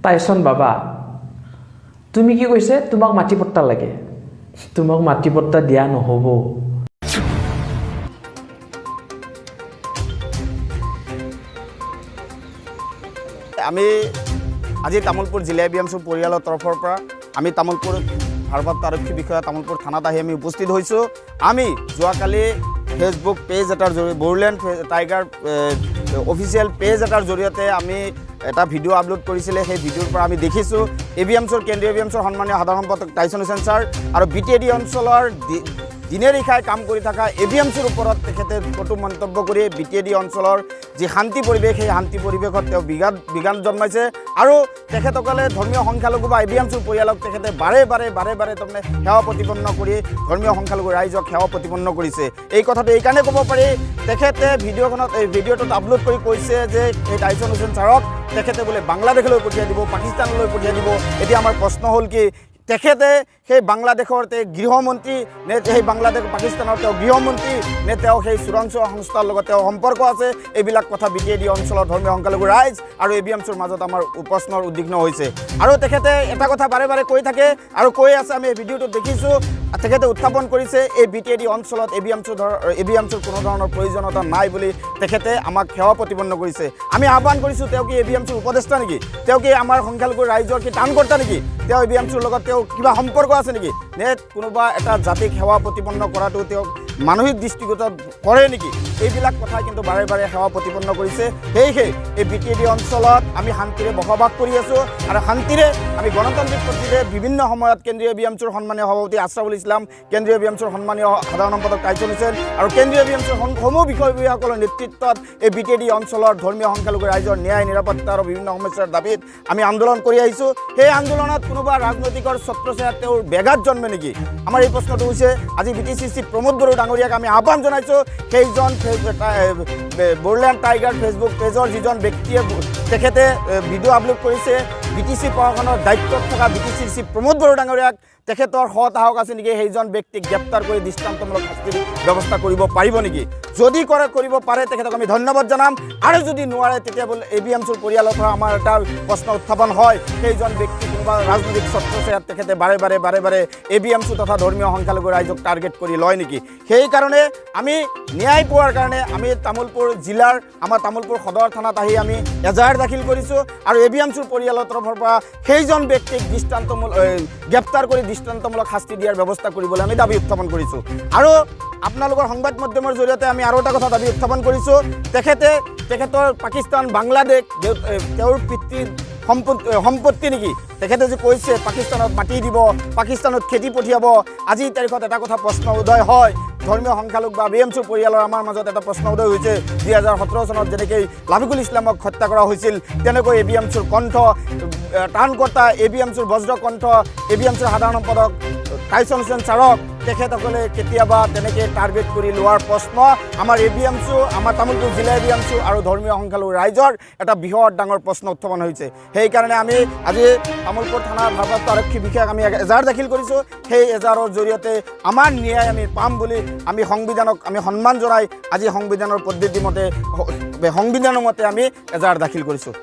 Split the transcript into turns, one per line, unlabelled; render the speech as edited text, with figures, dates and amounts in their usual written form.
Tyson বাবা তুমি কি কৈছে তোমাক মাটি পট্টা লাগে তোমাক মাটি পট্টা দিয়া নহব
আমি আজি তামুলপুৰ জিলা BORO পৰিয়ালৰ তৰফৰ পৰা আমি তামুলপুৰ ভাৰপ্ৰাপ্ত আৰক্ষী বিষয়া তামুলপুৰ থানাত আহি আমি উপস্থিত হৈছো আমি যোৱাকালি ফেসবুক পেজ এটাৰ জৰিয়তে বড়োলেণ্ড টাইগাৰ অফিচিয়েল পেজ এটাৰ জৰিয়তে আমি এটা ভিডিঅ' আপলোড কৰিছিলে সেই ভিডিঅ'ৰ পৰা আমি দেখিছো BORO কেন্দ্ৰীয় BORO সন্মানীয় সাধাৰণ সম্পাদক টাইসন হুছেইন ছাৰ আৰু BTD অঞ্চলৰ দিনে নিশাই কাম কৰি থকা BOROৰ ওপৰত তেখেতে কটু মন্তব্য কৰি BTD অঞ্চলৰ যি শান্তি পৰিৱেশ সেই শান্তি পৰিৱেশত তেওঁ বিগান জন্মাইছে আৰু তেখেতসকলে ধৰ্মীয় সংখ্যালঘু বা BOROৰ পৰিয়ালক তেখেতে বাৰে বাৰে তাৰমানে সেৱা প্ৰতিপন্ন কৰি ধৰ্মীয় সংখ্যালঘু ৰাইজক সেৱা প্ৰতিপন্ন কৰিছে এই কথাটো এইকাৰণে ক'ব পাৰি তেখেতে ভিডিঅ'টোত আপলোড কৰি কৈছে যে এই টাইসন হুছেইন ছাৰক তেখেতে বোলে বাংলাদেশলৈ পঠিয়াই দিব পাকিস্তানলৈ পঠিয়াই দিব এতিয়া আমাৰ প্ৰশ্ন হ'ল কি তেখেতে সেই বাংলাদেশৰ গৃহমন্ত্ৰী নে সেই বাংলাদেশ পাকিস্তানৰ গৃহমন্ত্ৰী নে সেই চোৰাংচোৱা সংস্থাৰ লগত সম্পৰ্ক আছে এইবিলাক কথা BTD অঞ্চলৰ ধৰ্মীয় সংখ্যালঘু ৰাইজ আৰু BOROৰ মাজত আমাৰ প্ৰশ্নৰ উদ্বিগ্ন হৈছে আৰু তেখেতে এটা কথা বাৰে কৈ থাকে আৰু কৈ আছে আমি এই ভিডিঅ'টো দেখিছোঁ তেখেতে উত্থাপন কৰিছে এই BTD অঞ্চলত BOROৰ কোনো ধৰণৰ প্ৰয়োজনীয়তা নাই বুলি তেখেতে আমাক সেৱা প্ৰতিপন্ন কৰিছে আমি আহ্বান কৰিছোঁ তেওঁ কি BOROৰ উপদেষ্টা নেকি তেওঁ কি আমাৰ সংখ্যালঘু ৰাইজৰ কি ত্ৰাণকৰ্তা নেকি তেওঁ BOROৰ লগত কিবা সম্পৰ্ক আছে নেকি নে কোনোবা এটা জাতিক সেৱা প্ৰতিপন্ন কৰাটো তেওঁ মানসিক দৃষ্টিগত কৰে নেকি এইবিলাক কথা কিন্তু বাৰে সেৱা প্ৰতিপন্ন কৰিছে সেয়েহে এই BTD অঞ্চলত আমি শান্তিৰে বসবাস কৰি আছোঁ আৰু শান্তিৰে আমি গণতান্ত্ৰিক পদ্ধতিৰে বিভিন্ন সময়ত কেন্দ্ৰীয় BOROৰ সন্মানীয় সভাপতি আশৰাফুল ইছলাম কেন্দ্ৰীয় BOROৰ সন্মানীয় সাধাৰণ সম্পাদক টাইসন হুছেইন আৰু কেন্দ্ৰীয় BOROৰ সমূহ বিষয়ববীয়াসকলৰ নেতৃত্বত এই BTD অঞ্চলৰ ধৰ্মীয় সংখ্যালঘু ৰাইজৰ ন্যায় নিৰাপত্তা আৰু বিভিন্ন সমস্যাৰ দাবীত আমি আন্দোলন কৰি আহিছোঁ সেই আন্দোলনত কোনোবা ৰাজনৈতিকৰ ছত্ৰছায়াত তেওঁৰ বেঘাত জন্মে নেকি আমাৰ এই প্ৰশ্নটো হৈছে আজি BTCC প্ৰমোদ বড়ো ডাঙৰীয়াক আমি আহ্বান জনাইছোঁ সেইজন বড়োলেণ্ড টাইগাৰ ফেচবুক পেজৰ যিজন ব্যক্তিয়ে তেখেতে ভিডিঅ' আপলোড কৰিছে BTC প্ৰশাসনৰ দায়িত্বত থকা BTCC প্ৰমোদ বড়ো ডাঙৰীয়াক তেখেতৰ সাহস আছে নেকি সেইজন ব্যক্তিক গ্ৰেপ্তাৰ কৰি দৃষ্টান্তমূলক শাস্তিৰ ব্যৱস্থা কৰিব পাৰিব নেকি যদি কৰিব পাৰে তেখেতক আমি ধন্যবাদ জনাম আৰু যদি নোৱাৰে তেতিয়া বোলে BOROৰ পৰিয়ালৰ পৰা আমাৰ এটা প্ৰশ্ন উত্থাপন হয় সেইজন ব্যক্তি কোনোবা ৰাজনৈতিক ছত্ৰছায়াত তেখেতে বাৰে BORO তথা ধৰ্মীয় সংখ্যালঘু ৰাইজক টাৰ্গেট কৰি লয় নেকি সেইকাৰণে আমি ন্যায় পোৱাৰ কাৰণে আমি তামুলপুৰ জিলাৰ আমাৰ তামুলপুৰ সদৰ থানাত আহি আমি এজাহাৰ দাখিল কৰিছোঁ আৰু BOROৰ পৰিয়ালৰ তৰফৰ পৰা সেইজন ব্যক্তিক গ্ৰেপ্তাৰ কৰি দৃষ্টান্তমূলক শাস্তি দিয়াৰ ব্যৱস্থা কৰিবলৈ আমি দাবী উত্থাপন কৰিছোঁ আৰু আপোনালোকৰ সংবাদ মাধ্যমৰ জৰিয়তে আমি আৰু এটা কথা দাবী উত্থাপন কৰিছোঁ তেখেতৰ পাকিস্তান বাংলাদেশ তেওঁৰ পিতৃৰ সম্পত্তি নেকি তেখেতে যে কৈছে পাকিস্তানত মাটি দিব পাকিস্তানত খেতি পঠিয়াব আজিৰ তাৰিখত এটা কথা প্ৰশ্ন উদয় হয় ধৰ্মীয় সংখ্যালঘু বা BOROৰ পৰিয়ালৰ আমাৰ মাজত এটা প্ৰশ্ন উদয় হৈছে 2017 চনত যেনেকৈ লাভিকুল ইছলামক হত্যা কৰা হৈছিল তেনেকৈ BOROৰ কণ্ঠ ত্ৰাণকৰ্তা BOROৰ বজ্ৰকণ্ঠ BOROৰ সাধাৰণ সম্পাদক টাইসন হুছেইন ছাৰক তেখেতসকলে কেতিয়াবা তেনেকৈ টাৰ্গেট কৰি লোৱাৰ প্ৰশ্ন আমাৰ BORO আমাৰ তামুলপুৰ জিলা BORO আৰু ধৰ্মীয় সংখ্যালঘু ৰাইজৰ এটা বৃহৎ ডাঙৰ প্ৰশ্ন উত্থাপন হৈছে সেইকাৰণে আমি আজি তামুলপুৰ থানাৰ ভাৰপ্ৰাপ্ত আৰক্ষী বিষয়াক আমি এজাহাৰ দাখিল কৰিছোঁ সেই এজাহাৰৰ জৰিয়তে আমাৰ ন্যায় আমি পাম বুলি আমি সংবিধানক আমি সন্মান জনাই আজি সংবিধানৰ পদ্ধতি মতে সংবিধানৰ মতে আমি এজাহাৰ দাখিল কৰিছোঁ